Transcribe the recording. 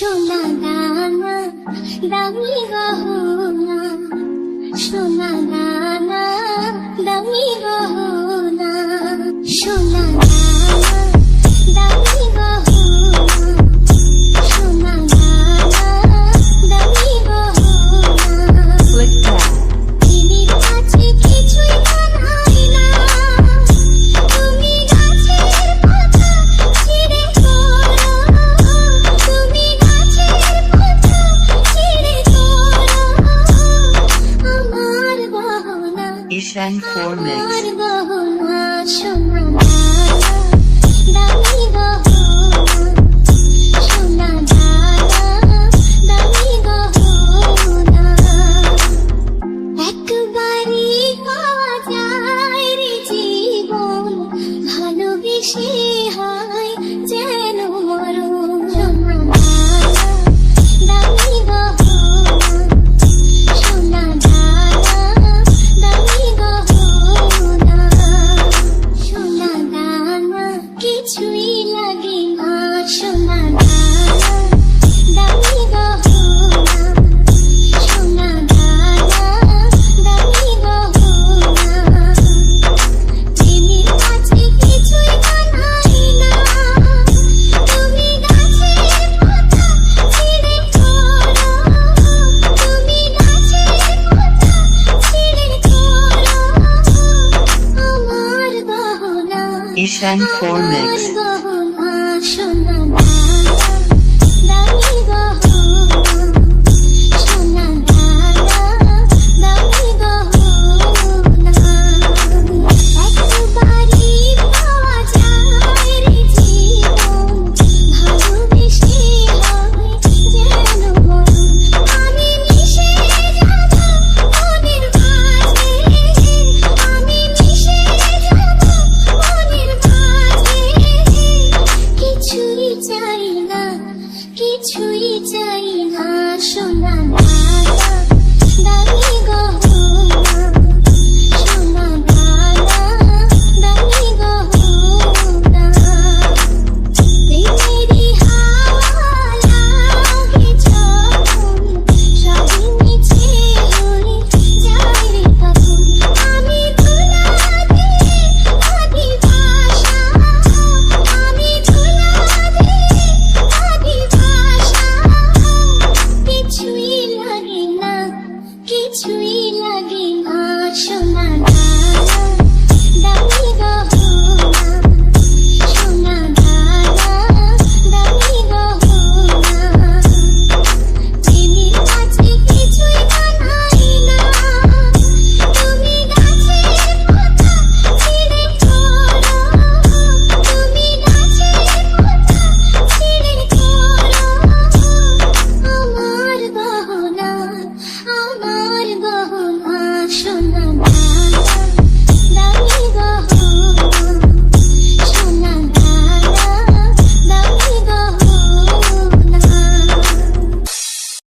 সোনা দানা দামি গহনা, সোনা দানা দামি গহনা, সোনা দানা দামি গহনা, সোনা দানা দামি গহনা। দিনের কাছে কিছুই মানায় না, তুমি গাছের পাতা ছিঁড়ে করো, তুমি গাছের পাতা ছিঁড়ে করো, আমার গহনা, Ishan 4 Mix. আমার গহনা, সোনা দানা দামি গহনা, সোনা দানা দামি গহনা। একবারই পাওয়া যায় রে জীবন, ভালোবেসে হয় যেন মরণ। সোনা দানা দামি গহনা, সোনা দানা দামি গহনা, সোনা দানা কিছুই লাগে না, সোনা দানা দামি গহনা, সোনা দানা দামি গহনা। দিনের কাছে কিছুই মানায় না, তুমি গাছের পাতা ছিঁড়ে করো, তুমি গাছের পাতা ছিঁড়ে করো, আমার গহনা, Ishan 4 Mix. আমার গহনা, সোনা দানা দামি গহনা, সোনা দানা দামি গহনা। একবারই পাওয়া যায় রে জীবন, ভালোবেসে হয় যেন মরণ। আমি মিশে যাব মনের মাঝে, আমি মিশে যাব মনের মাঝে, কিছুই চাই না, কিছুই চাই না, সোনা